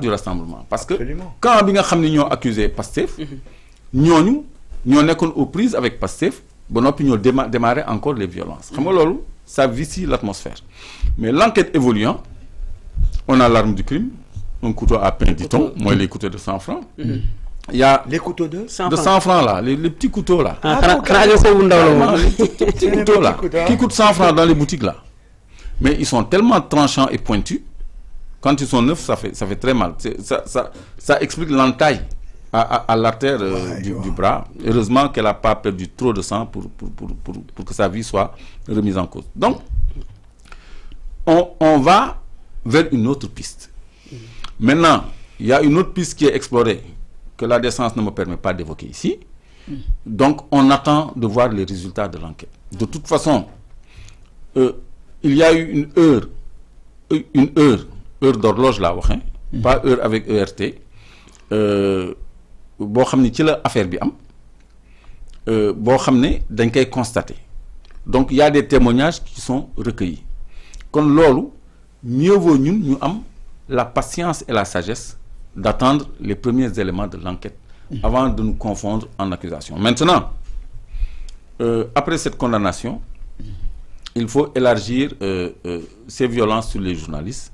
du rassemblement parce que quand bi nga xam ne ñoo accusé Pastef ñoo nekkoon aux prises avec Pastef ba noppi ñoo démarrer encore les violences xam nga loolu ça vicie l'atmosphère mais l'enquête évoluant on a l'arme du crime un couteau à pain dit-on mooy les couteaux de 100 francs il y a les couteaux de 100 francs là les petits couteaux là les petits couteaux là qui coûtent 100 francs dans les boutiques là mais ils sont tellement tranchants et pointus quand ils sont neufs ça fait très mal ça explique l'entaille à l'artère du bras. Heureusement qu'elle n'a pas perdu trop de sang pour que sa vie soit remise en cause. Donc, on va vers une autre piste. Maintenant, il y a une autre piste qui est explorée, que la décence ne me permet pas d'évoquer ici. Donc, on attend de voir les résultats de l'enquête. De toute façon, il y a eu une heure d'horloge là, pas heure avec ERT. Boo xam ne ci la affaire bi am boo xam ne dañ koy constater donc il y a des témoignages qui sont recueillis kon loolu mieux vaut ñun ñu am la patience et la sagesse d'attendre les premiers éléments de l'enquête avant de nous confondre en accusation. Maintenant après cette condamnation il faut élargir ces violences sur les journalistes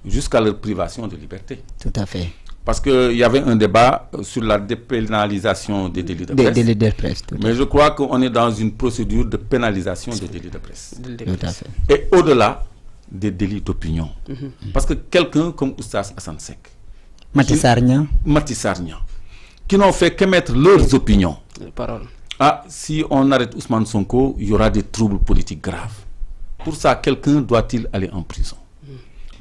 jusqu'à leur privation de liberté. Tout à fait. Parce qu'il y avait un débat sur la dépénalisation des délits de presse. Des délits de presse. Mais je crois qu'on est dans une procédure de pénalisation des délits de presse. Tout à fait. Et au-delà des délits d'opinion. Parce que quelqu'un comme Oustaz Assane Seck, Mati Sarnia, qui n'ont fait qu'émettre leurs opinions. Parole. Ah, si on arrête Ousmane Sonko, il y aura des troubles politiques graves. Pour ça, quelqu'un doit-il aller en prison?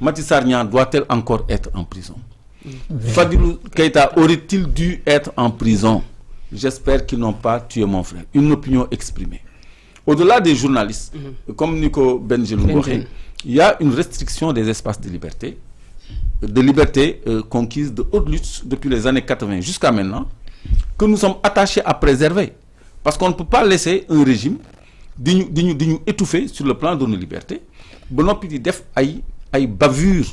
Mati Sarnia doit-elle encore être en prison? Fadilou Keïta aurait-il dû être en prison? J'espère qu'ils n'ont pas tué mon frère. Une opinion exprimée. Au-delà des journalistes, comme Nico Benjelou, il y a une restriction des espaces de liberté conquise de haute lutte depuis les années 80 jusqu'à maintenant, que nous sommes attachés à préserver. Parce qu'on ne peut pas laisser un régime nous étouffer sur le plan de nos libertés. Bon, puis def ay bavures.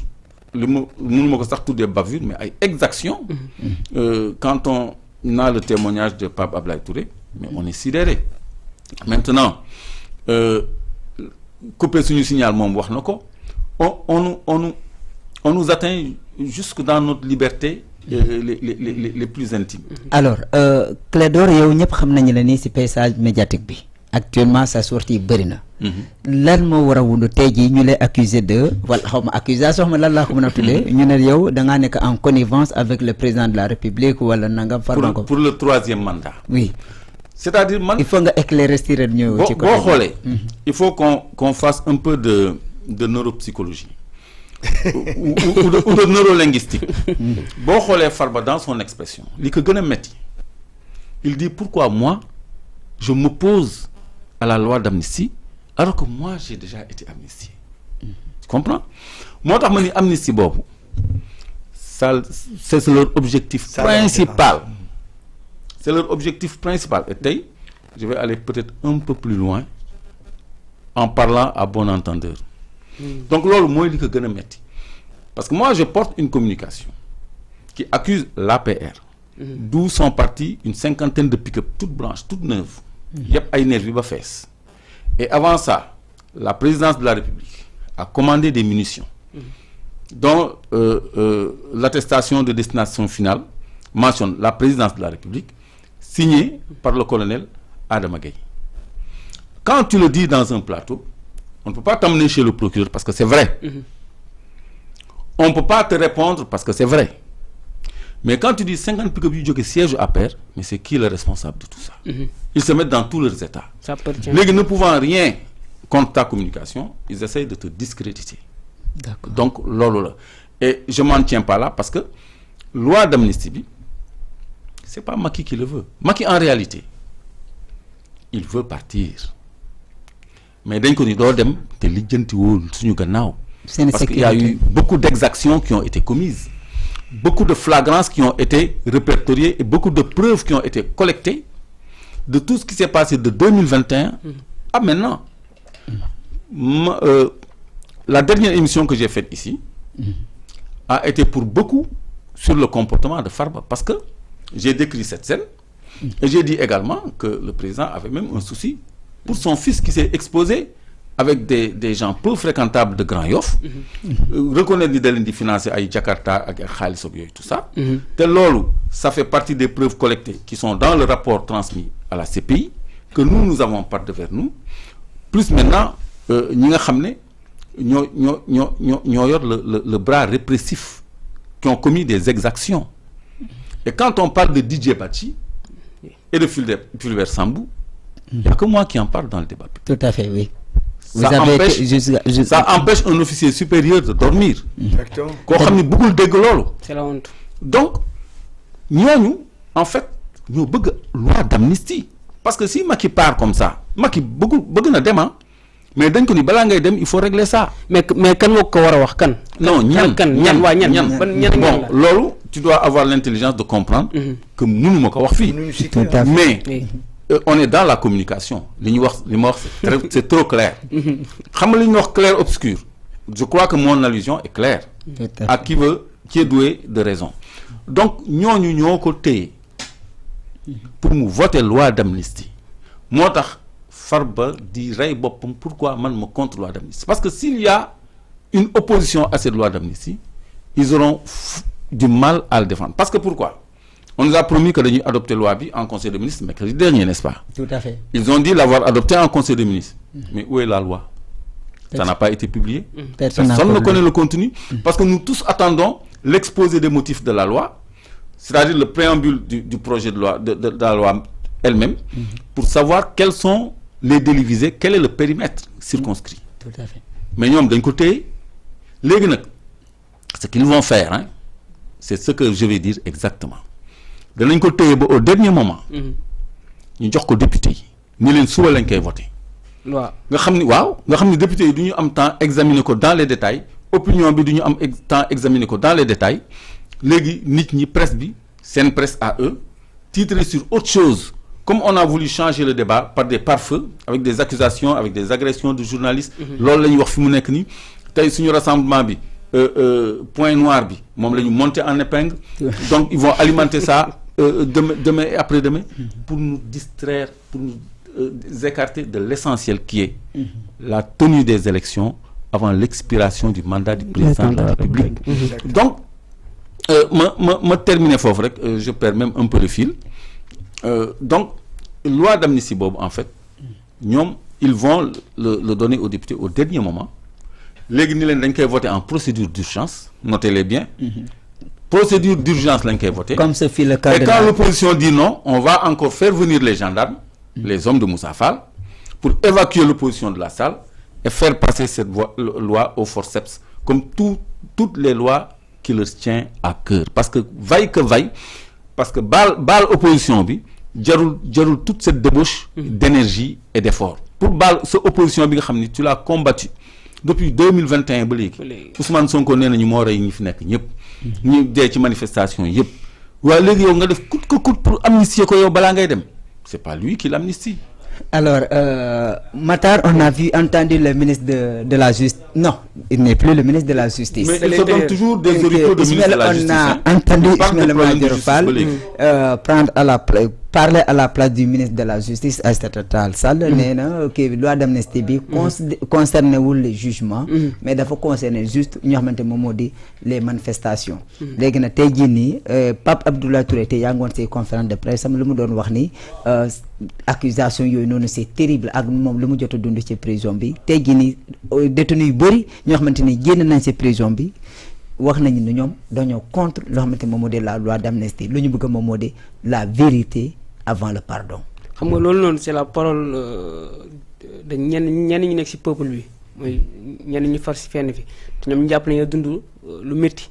Nous avons des bavures, mais avec exaction. Quand on a le témoignage de Pape Ablaye Touré, mais on est sidéré. Maintenant, couper ce signal, on nous atteint jusque dans notre liberté les plus intimes. Alors, Clédor, yow ñep xam nañu la ni ci paysage médiatique bi. Actuellement sa sortie bëri na. Lan moo war a wund tey jii ñu lay accuser de wala xaw ma accusation ma lan laa ko mën a tuddee ñu ne yow da ngaa nekk en connivence avec le président de la République wala nangam. Pour le troisième mandat. Oui. C'est-à-dire il faut nga éclairer si ren ñëw ci côté boo xoolee il faut qu'on fasse un peu de neuropsychologie ou de neurolinguistique. Boo xoolee Farba dans son expression li ko gën a metti il dit pourquoi moi je m'oppose à la loi d'amnistie alors que moi j'ai déjà été amnistié. Tu comprends? Moi tax ma ni amnistie boobu ça c'est leur objectif principal. C'est leur objectif principal. Et tey je vais aller peut-être un peu plus loin en parlant à bon entendeur. Donc loolu mooy li ko gën a metti parce que moi je porte une communication qui accuse l'APR d'où sont partis une cinquantaine de pick-up toutes blanches toutes neuves. Yep, ay nervi ba fees. Et avant ça, la présidence de la République a commandé des munitions dont l'attestation de destination finale mentionne la présidence de la République signée par le colonel Adama Gaye. Quand tu le dis dans un plateau, on ne peut pas t'amener chez le procureur parce que c'est vrai. On ne peut pas te répondre parce que c'est vrai. Mais quand tu dis 50 pick-up yu jóge siège à pair, mais c'est qui le responsable de tout ça? Ils se mettent dans tous leurs états. Les ne pouvant rien contre ta communication, ils essayent de te discréditer. D'accord. Donc, lolo. Et je m'en tiens pas là parce que loi d'amnistie, c'est pas Macky qui le veut. Macky, en réalité, il veut partir. Mais d'un côté, parce qu'il y a eu beaucoup d'exactions qui ont été commises. Beaucoup de flagrances qui ont été répertoriées et beaucoup de preuves qui ont été collectées de tout ce qui s'est passé de 2021 à maintenant. La dernière émission que j'ai faite ici a été pour beaucoup sur le comportement de Farba. Parce que j'ai décrit cette scène et j'ai dit également que le président avait même un souci pour son fils qui s'est exposé avec des gens peu fréquentables de Grand Yoff. Reconnaître ni da leen di financer ay Jakarta ak xaalis ak yooyu tout ça. te loolu ça fait partie des preuves collectées qui sont dans le rapport transmis à la CPI que nous avons par devers nous. Plus maintenant ñi nga xam ne ñoo yor le bras répressif qui ont commis des exactions. Et quand on parle de Didier Badji et de Fulbert Sambou, il n'y a que moi qui en parle dans le débat. Tout à fait, oui. Ça empêche un officier supérieur de dormir. Exactement. C'est la honte. Donc, nous, en fait, nous avons une loi d'amnistie. Parce que si Macky part comme ça, Macky beaucoup na dem, mais dañ ko ni bala ngay dem il faut régler ça. Mais kan moo ko war a wax kan. Non, ñan. Bon, lolu tu dois avoir l'intelligence de comprendre que mënu mako wax fi. Mais on est dans la communication. Li ñu wax c'est trop clair. Xam nga li ñu wax clair obscur. Je crois que mon allusion est claire. À qui est doué de raison. Donc ñoñu ñoko téye pour mu voter loi d'amnistie. Motax Farba dit rey bopam pourquoi man me contre loi d'amnistie. Parce que s'il y a une opposition à cette loi d'amnistie, ils auront du mal à le défendre. Parce que pourquoi? On nous a promis que nous adopter la loi en Conseil des ministres mercredi dernier, n'est-ce pas? Tout à fait. Ils ont dit l'avoir adopté en Conseil des ministres. Mais où est la loi? Ça n'a pas été publié. Personne ne connaît le contenu. Parce que nous tous attendons l'exposé des motifs de la loi, c'est-à-dire le préambule du projet de loi, de la loi elle-même, pour savoir quels sont les délits visés, quel est le périmètre circonscrit. Tout à fait. Mais nous, d'un côté, ce qu'ils vont faire, hein, c'est ce que je vais dire exactement. De l'un côté, au dernier moment, nous avons des députés, nous avons voté. Nga xamni député yi duñu am temps examiner ko dans les détails, opinion bi duñu am temps examiner ko dans les détails. Légui nit ñi presse bi, sen presse à eux, titré sur autre chose. Comme on a voulu changer le débat par des pare-feux, avec des accusations, avec des agressions de journalistes, loolu lañu wax fi mu nek ni tay suñu rassemblement bi point noir bi mom lañu monter en épingle. Donc ils vont alimenter ça demain et après-demain pour nous distraire, pour nous écarter de l'essentiel qui est la tenue des élections avant l'expiration du mandat du président de la République. Donc, me terminer fort, je perds même un peu le fil. Donc, loi d'amnistie Bob, en fait, ils vont le donner aux députés au dernier moment. Les Guinéens vont voter en procédure d'urgence, notez-les bien. Procédure d'urgence, voter. Comme ce fut le cas. Et quand l'opposition dit non, on va encore faire venir les gendarmes, les hommes de Moussa Fall, pour évacuer l'opposition de la salle et faire passer cette loi au forceps, comme toutes les lois qui leur tiennent à cœur. Parce que vaille, parce que bal opposition bi, jarul toute cette débauche d'énergie et d'effort. Pour bal cette opposition bi, tu l'as combattu depuis 2021 ba légui. Ousmane Sonko néna ñu mo ray ñi fi nek ñep ñi dé ci manifestation yépp. Wa légui yow nga def coûte que coûte pour amnistier ko yow bala ngay dem. C'est pas lui qui l'amnistie. Alors, Matar, on a entendu le ministre de la Justice. Non, il n'est plus le ministre de la Justice. Mais il se donne toujours des oripeaux de ministre de la Justice. On a entendu Ismaël Madior Fall parler à la place du ministre de la Justice, Aïssata Tall Sall, néna que loi d'amnistie bi concerne le jugement, mais il faut concerner juste les manifestations. Légui na tay ji ni Pape Abdoulaye Touré té yangon ci conférence de presse am lu mu doon wax ni accusation yoy non c'est terrible ak mom lu mu jottu dund ci prison bi tay ji ni détenu yu bari ñoo xamanteni génn nañ ci prison bi wax nañu ni ñom dañoo contre lo xamanteni moom moo la loi d'amnistie lu ñu bëgg moom moo la vérité avant le pardon. xam nga loolu noonu c'est la parole de ñenn ñi nekk ci peuple bi mooy ñenn ñi far ci fenn fi te ñoom ñu jàpp nañu dund lu métti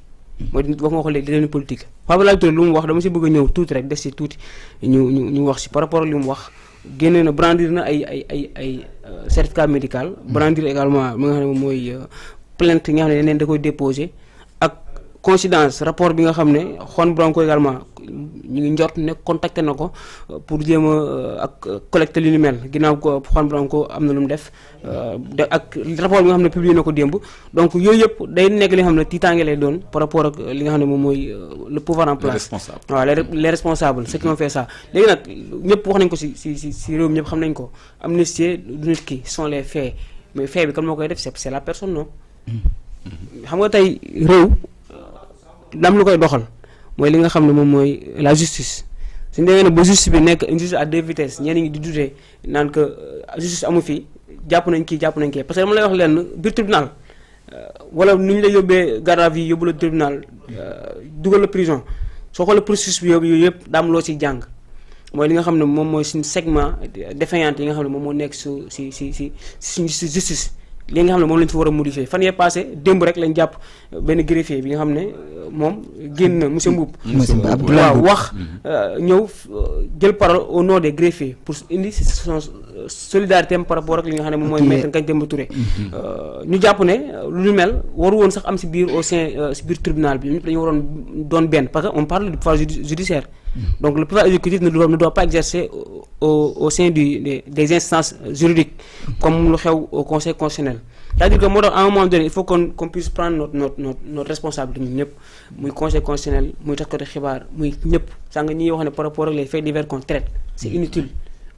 mooy wax nga ko léegi détenu politique. Pape Abdoulaye Touré lu mu wax dama ci bëgg a ñëw tuuti rek des ci tuuti ñu wax ci par rapport ak li mu wax génne na brandir na ay certificat médical. Brandir également mi nga xam ne mooy plainte nga xam ne da koy déposer ak coïncidence rapport bi nga xam ne Juan Branco également ñu ngi njort ne contacté na ko pour jéem a ak collecter li ni mel ginnaaw ko Juan Branco am na lu mu def ak rapport bi nga xam ne publié na ko démb donc yooyu yëpp day nekk li nga xam ne tiitaange lay doon par rapport ak li nga xam ne moom mooy le pouvoir en place. waaw les responsables ceux qui ont fait ça léegi nag ñëpp wax nañ ko si réew mi ñëpp xam nañ ko amnistie du nit ki sont les faits mais fait bi kan moo koy def c'est la personne non. xam nga tey réew dam lu koy doxal mooy li nga xam ne moom mooy la justice suñu demee ne ba justice bi nekk une justice à deux vitesses ñenn ñi di douter naan que justice amu fi jàpp nañ kii parce que dama lay wax leen biir tribunal wala nu ñu la yóbbee garde à vue yóbbu la tribunal dugal la prison soo xoolee processus bi yooyu yëpp daam loo ci jàng mooy li nga xam ne moom mooy suñu segment défaillant yi nga xam ne moom moo nekk si suñu justice li nga xam ne moom lañ fi war a modifier fan yee passé démb rek lañ jàpp benn greffier bi nga xam ne moom génn na monsieur Mboup waaw wax ñëw jël parole au nom des greffiers pour indi son solidarité par rapport ak li nga xam ne moom mooy maître Ngagne Demba Touré ñu jàpp ne lu ñu mel waru woon sax am si biir au sein si biir tribunal bi ñëpp dañu waroon doon benn parce que on parle du pouvoir judiciaire donc le pouvoir exécutif ne doit pas exercer au sein des instances juridiques comme lu xew au conseil constitutionnel c'est-à-dire que moo tax à un moment donné il faut qu'on puisse prendre notre responsabilité ñun ñëpp muy conseil constitutionnel muy taskatu xibaar muy ñëpp sànq ñuy wax ne par rapport ak les faits divers qu'on traite c'est inutile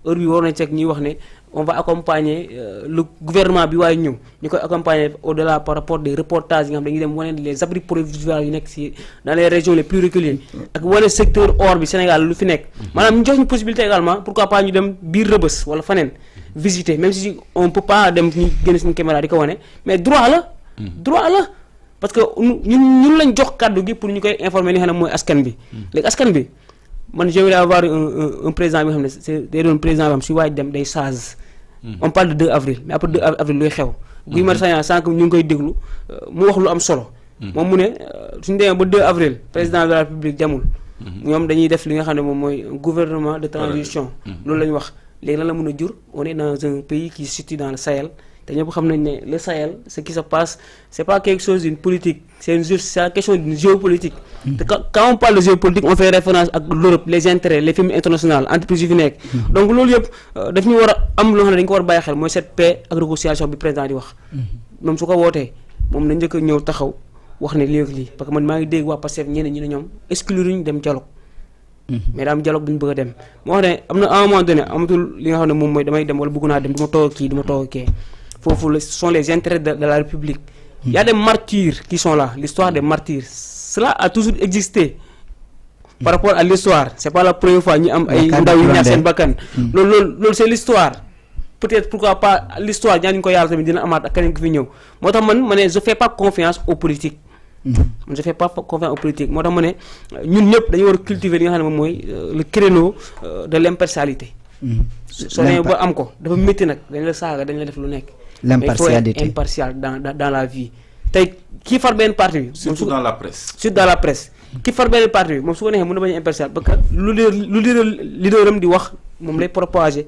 heure bi war nañ ceeg ñuy wax ne on va accompagner le gouvernement bi waaye ñëw ñu koy accompagner au-delà par rapport des reportages yi nga xam dañuy dem wane les abris provisoires yu nekk si dans les régions les plus reculées ak wane secteur or bi Sénégal lu fi nekk maanaam ñu jox ñu possibilité également pourquoi pas ñu dem biir Rebeuss wala faneen visiter même si on peut pas dem ñu génn suñu caméra di ko wane mais droit la parce que ñun lañ jox kàddu gi pour ñu koy informer li nga xam ne mooy askan bi léegi askan bi man je vais avoir un président bi nga xam ne c'est day doon président bi xam si waaj dem day sage on parle de 2 avril mais après 2 avril luy xew Guy Marius Sagna sànq ñu ngi koy déglu mu wax lu am solo moom mu ne suñu demee ba 2 avril président de la République jamul ñoom dañuy def li nga xam ne moom mooy gouvernement de transition loolu la ñu wax léegi lan la mën a jur on est dans un pays qui se situe dans le Sahel te ñëpp xam nañ ne le Sahel ce qui se passe c'est pas quelque chose d'une politique c'est la question d'une géopolitique te quand on parle de géopolitique on fait référence ak l'Europe les intérêts les firmes internationales entreprises yu fi nekk donc loolu yëpp daf ñu war a am loo xam ne dañu ko war a bàyyi xel mooy cette paix ak négociation bi président di wax moom su ko wootee moom na njëkk a ñëw taxaw wax ne lii ak lii parce que man maa ngi dégg waa Pastef ñeneen ñi ne ñoom excluruñ dem dialogue mais daam dialogue bu ñu bëgg a dem moo wax ne am na à un moment donné amatul li nga xam ne moom mooy damay dem wala bëgg naa dem du ma toog kii du ma toog kee foofu ce sont les intérêts de la République il y a des martyrs qui sont là l'histoire des martyrs cela a toujours existé par rapport à l'histoire c'est pas la première fois ñu am ay ndaw yu ñàkk seen bakkan loolu c'est l'histoire peut-être pourquoi pas l'histoire ñaan ñu ko yàlla tamit dina amaat ak keneen ki fi ñëw moo tax man ma ne je fais pas confiance aux politiques man je fais pas confiance aux politiques moo tax ma ne ñun ñëpp dañu war a cultiver li nga xam ne moom mooy le créneau de l'impartialité soo nee ba am ko dafa métti nag dañ la saaga dañ la def lu nekk l'impartialité mais il faut être impartial dans la vie tey kii far benn parti bi surtout dans la presse ki far benn parti bi moom su ko neexee mën na bañ a impartial parce que lu leaderam di wax moom lay propager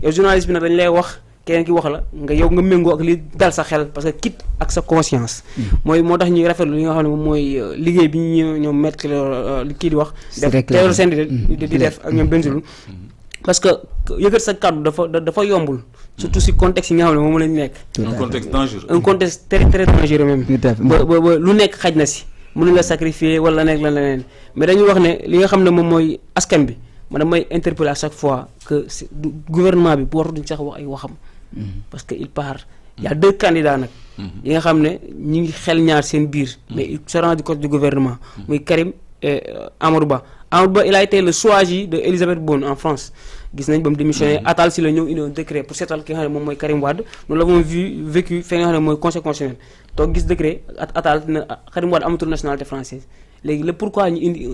yow journaliste bi nag dañ lay wax keneen ki wax la nga yow nga méngoo ak li dal sa xel parce que quitte ak sa conscience moo tax ñuy rafetlu li nga xam ne moom mooy liggéey bi ñu ñoom mettre kii di wax def teewlu seen di def ak ñoom Bengelloune parce que yëkkat sa kàddu dafa yombul surtout si contexte yi nga xam ne moom lañu nekk un contexte très très dangereux même ba lu nekk xaj na si mënu la sacrifier wala nekk lan leneen mais dañuy wax ne li nga xam ne moom mooy askan bi man damay interpeller à chaque fois que gouvernement bi bu waratuñ sax wax ay waxam parce que il part il y a 2 candidats nag yi nga xam ne ñi ngi xel ñaar seen biir mais il se rend du côté du gouvernement muy Karim et Amadou Ba il a été le choisi de Elisabeth Borne en France gis nañ ba mu démissionné Attal si la ñëw indi un décret pour seetal ki nga xam ne moom mooy Karim Wade nous l'avons vécu fi nga xam ne mooy conseil constitutionnel toog gis décret Attal na Karim Wade amatul nationalité française léegi le pourquoi ñu indi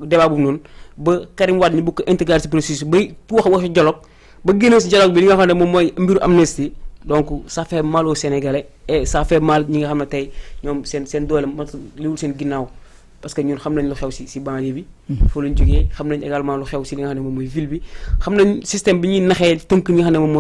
débat boobu noonu ba Karim Wade ñu bëgg ko intégrer ci processus bay waxu dialogue ba génne ci dialogue bi li nga xam ne moom mooy mbiru amnistie donc ça fait mal aux Sénégalais et ça fait mal ñi nga xam ne tey ñoom seen doole mat liwul seen ginnaaw parce que ñun xam nañ lu xew ci banlieue bi foo lañ jógee xam nañ également lu xew ci li nga xam ne moom mooy ville bi xam nañ système bi ñuy naxee tënk li nga xam ne moom mooy